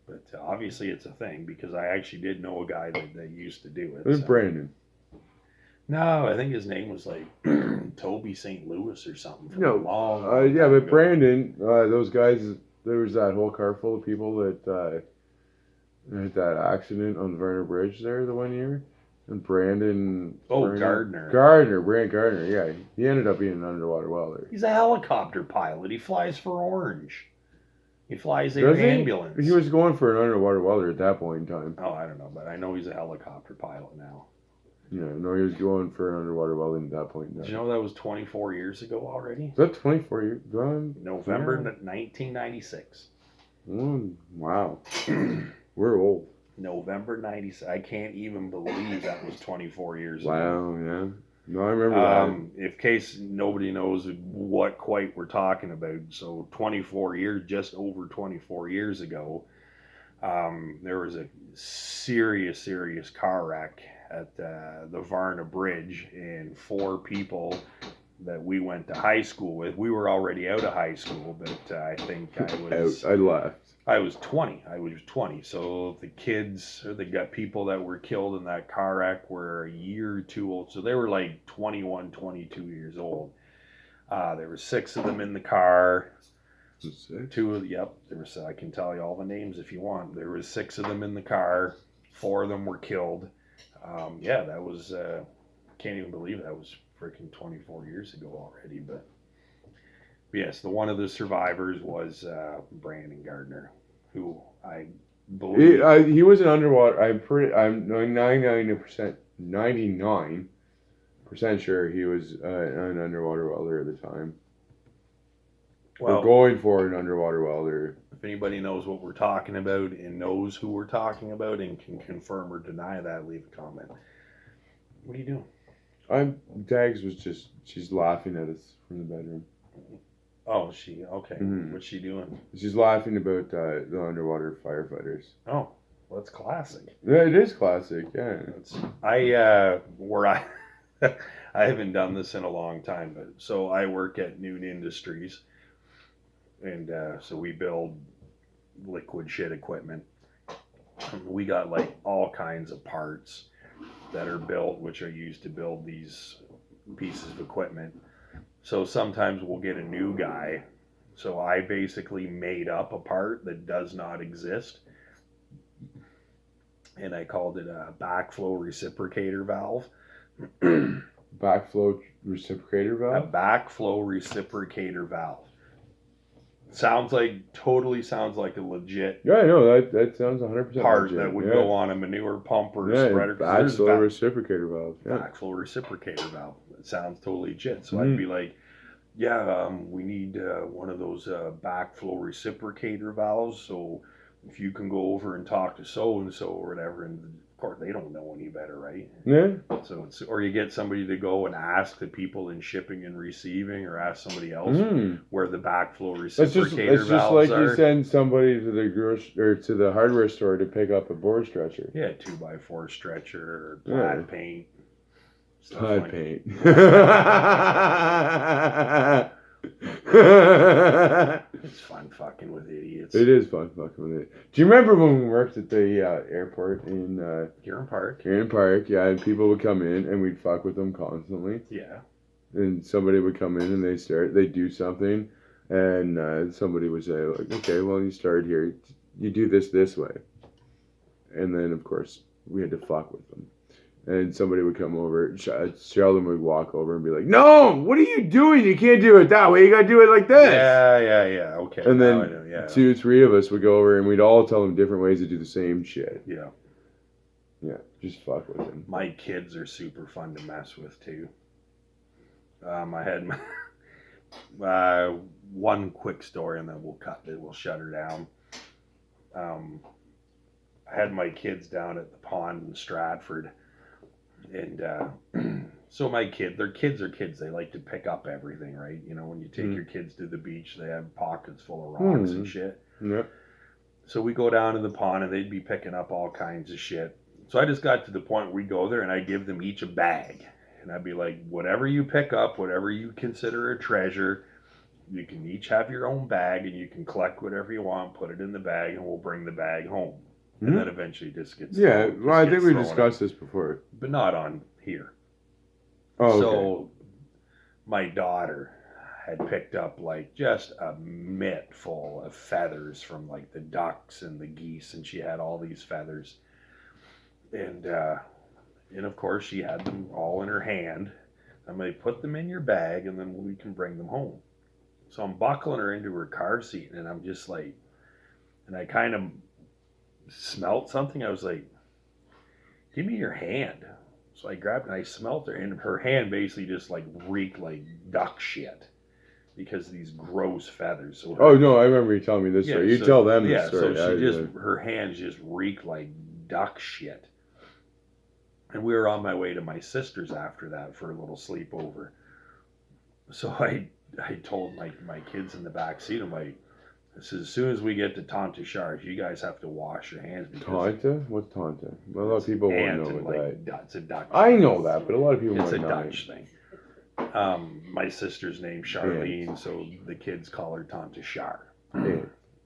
But obviously it's a thing because I actually did know a guy that used to do it. There's so. Brandon. No, I think his name was like Toby St. Louis or something. From No, a long yeah, time but ago. Brandon, those guys, there was that whole car full of people that had that accident on the Vernon Bridge there the one year. And Brandon. Gardner. Brand Gardner, yeah. He ended up being an underwater welder. He's a helicopter pilot. He flies for Orange. He flies their Does he? ambulance. He was going for an underwater welder at that point in time. Oh, I don't know, but I know he's a helicopter pilot now. Yeah, no, he was going for an underwater welding at that point. In Did time. you know that was 24 years ago already? Is that 24 years? Gone? November Yeah. 1996. Wow. We're old. November 96. I can't even believe that was 24 years ago. Wow, yeah. No, I remember If case nobody knows what quite we're talking about, so 24 years, just over 24 years ago, there was a serious car wreck at the Varna Bridge, and 4 people that we went to high school with. We were already out of high school, but I think that. I left. I was 20. I was 20. So the kids, or the people that were killed in that car wreck were a year or 2 old. So they were like 21, 22 years old. There were 6 of them in the car. 6? Yep. There was. I can tell you all the names if you want. There was 6 of them in the car. 4 of them were killed. Yeah, that was. Can't even believe that was freaking 24 years ago already. But yes, the one of the survivors was Brandon Gardner, who I believe He was an underwater. I'm 99% sure he was an underwater welder at the time. well, We're going for an underwater welder. if anybody knows what we're talking about and knows who we're talking about and can confirm or deny that, leave a comment. What are you doing? Dags was just, she's laughing at us from the bedroom. Oh, she okay. Mhm. What's she doing? She's laughing about the underwater firefighters. Oh, well, that's classic. Yeah, it is classic. Yeah. Where I I haven't done this in a long time, but so I work at Noon Industries, and so we build liquid shit equipment. We got like all kinds of parts that are built, which are used to build these pieces of equipment. So sometimes we'll get a new guy. So I basically made up a part that does not exist, and I called it a backflow reciprocator valve. Backflow reciprocator A valve? backflow reciprocator valve. Totally sounds like a legit Yeah, I know. That sounds 100% part legit. that would yeah. go on a manure pump or a Yeah, spreader. 'Cause there's backflow reciprocator valve. Yeah. backflow reciprocator valve. It sounds totally legit. So Mhm. I'd be like, yeah, we need one of those backflow reciprocator valves. So if you can go over and talk to so and so or whatever, and of course they don't know any better, right? Yeah. So it's, or you get somebody to go and ask the people in shipping and receiving, or ask somebody else where the backflow reciprocator It's just valves like are. you send somebody to the or to the hardware store to pick up a board stretcher. Yeah, 2x4 stretcher, or Yeah. plaid paint. stuff Plaid like- paint. It's fun fucking with idiots. It is fun fucking with it. Do you remember when we worked at the airport in Huron Park. Huron Park? Yeah, and people would come in and we'd fuck with them constantly. Yeah. And somebody would come in and they'd do something, and somebody would say like, okay, well you start here, you do this way, and then of course we had to fuck with them. And somebody would come over, Sheldon would walk over and be like, no, what are you doing? You can't do it that way. You got to do it like this. Yeah. Okay. And then now I know, yeah. 2, 3 of us would go over and we'd all tell them different ways to do the same shit. Yeah. Yeah, just fuck with them. My kids are super fun to mess with too. I had my, one quick story and then we'll shut her down. I had my kids down at the pond in Stratford, and so their kids are kids. They like to pick up everything, right? You know, when you take your kids to the beach, they have pockets full of rocks and shit. Yeah. So we go down to the pond and they'd be picking up all kinds of shit. So I just got to the point where we go there and I give them each a bag. And I'd be like, whatever you pick up, whatever you consider a treasure, you can each have your own bag and you can collect whatever you want, put it in the bag, and we'll bring the bag home. And then eventually it just gets Yeah, thrown- well, I just think gets we thrown discussed this before. but not on here. Oh, okay. So my daughter had picked up like just a mitt full of feathers from like the ducks and the geese, and she had all these feathers. And of course she had them all in her hand. I'm like, put them in your bag and then we can bring them home. So I'm buckling her into her car seat and I'm just like, and I kind of smelt something. I was like, give me your hand. So I grabbed and I smelt her, and her hand basically just like reeked like duck shit because of these gross feathers. So her, Oh no, I remember you telling me this story. You so- tell them yeah, this story. so she I- her hands just reeked like duck shit. And we were on my way to my sister's after that for a little sleepover. So I told my kids in the back seat, I'm like, this is, as soon as we get to Tanta Charge, you guys have to wash your hands because Tanta? What's Tanta? A lot of people won't ant know and, what like, that. it's a Dutch. I know that, but a lot of people It's a might not. Dutch thing. My sister's name's Charlene, so the kids call her Tanta Char. Yeah.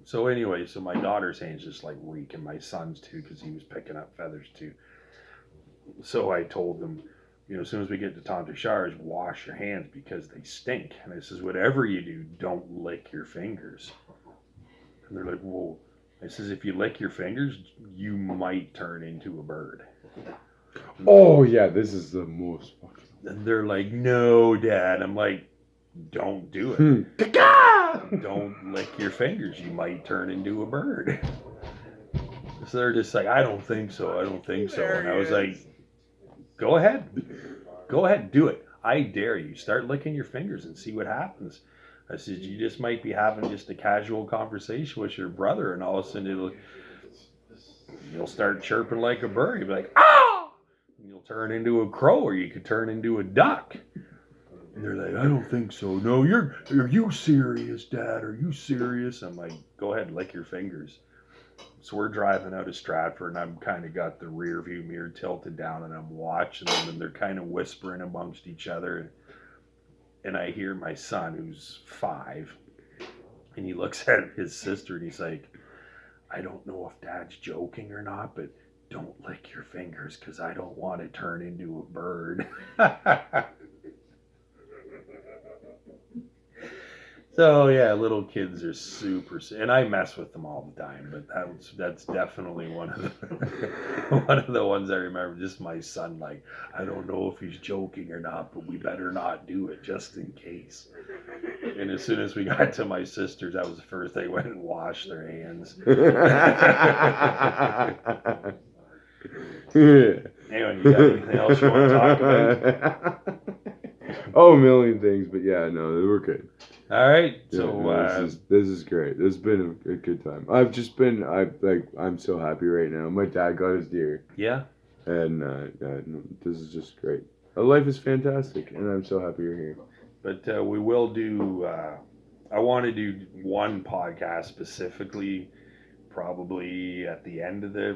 So anyway, so my daughter's hands just like reek, and my son's too, because he was picking up feathers too. So I told them, as soon as we get to Tanta Charge, wash your hands because they stink. And I says, whatever you do, don't lick your fingers. And they're like, whoa. I says, if you lick your fingers, you might turn into a bird. Oh yeah, this is the most fucking. And they're like, no, Dad. I'm like, don't do it. Hmm. Don't lick your fingers. You might turn into a bird. So they're just like, I don't think so. I don't think so. And I was like, go ahead. Go ahead. Do it. I dare you. Start licking your fingers and see what happens. I said, you just might be having just a casual conversation with your brother, and all of a sudden you'll start chirping like a bird. You'll be like, ah! And you'll turn into a crow, or you could turn into a duck. And they're like, I don't think so. No, are you serious, Dad? Are you serious? I'm like, go ahead, lick your fingers. So we're driving out of Stratford, and I'm kind of got the rear view mirror tilted down, and I'm watching them, and they're kind of whispering amongst each other. And I hear my son, who's 5, and he looks at his sister, and he's like, I don't know if Dad's joking or not, but don't lick your fingers, because I don't want to turn into a bird. So yeah, little kids are super, and I mess with them all the time. But that's definitely one of the ones I remember. Just my son, like, I don't know if he's joking or not, but we better not do it just in case. And as soon as we got to my sister's, that was the first they went and washed their hands. Anyway, you got anything else you want to talk about? Oh, a million things, but yeah, no, we're good. All right, Yeah, so no, this is great. This has been a good time. I'm so happy right now. My dad got his deer, yeah. and no, this is just great. Life is fantastic, and I'm so happy you're here. But we will do. I want to do one podcast specifically, probably at the end of the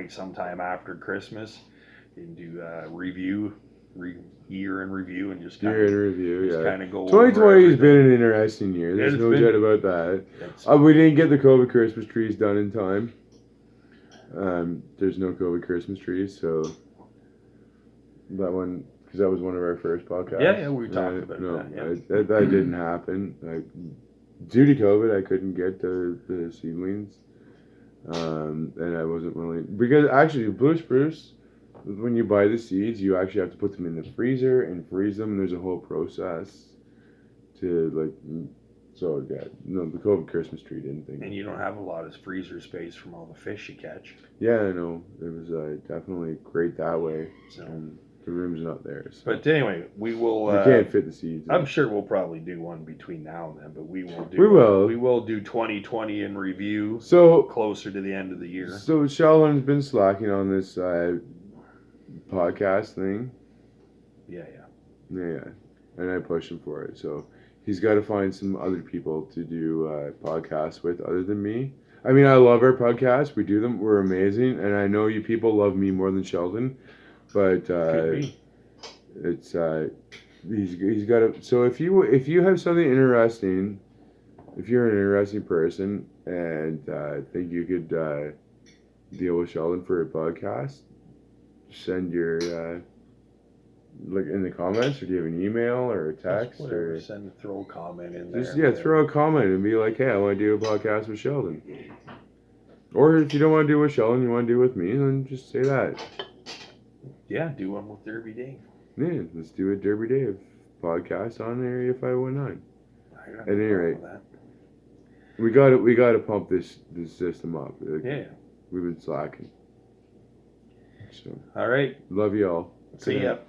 sometime after Christmas, and do year in review, and just Year in review, yeah. kind of go. 2020 has been an interesting year. There's It's no been- doubt about that. It's- We didn't get the COVID Christmas trees done in time. There's no COVID Christmas trees, so that one, because that was one of our first podcasts. Yeah, we talked about that, yeah. That didn't happen. Due to COVID, I couldn't get the seedlings, and I wasn't willing, because actually blue spruce, when you buy the seeds, you actually have to put them in the freezer and freeze them, and there's a whole process to so yeah, no, the COVID Christmas tree didn't think. And you don't have a lot of freezer space from all the fish you catch. Yeah, I know. It was definitely great that way. So, The room's not there. So. but anyway, we will. You can't fit the seeds. I'm sure we'll probably do one between now and then, but we will do. We will. do 2020 in review So closer to the end of the year. So Sheldon's been slacking on this podcast thing. Yeah. Yeah, and I pushed him for it. So he's got to find some other people to do podcasts with other than me. I mean, I love our podcast. We do them. We're amazing, and I know you people love me more than Sheldon. But Could be. it's he's got to. So if you have something interesting, if you're an interesting person and think you could deal with Sheldon for a podcast, send your like in the comments, or do you have an email or a text Whatever, or throw a comment in there. just throw a comment and be like, hey, I want to do a podcast with Sheldon. Or if you don't want to do it with Sheldon, you want to do it with me, then just say that. Yeah, do one with Derby Dave. Yeah, let's do a Derby Dave podcast on Area 519. At any rate. We got to pump this system up. Yeah. We've been slacking. So All right. love you all. See Good ya. night.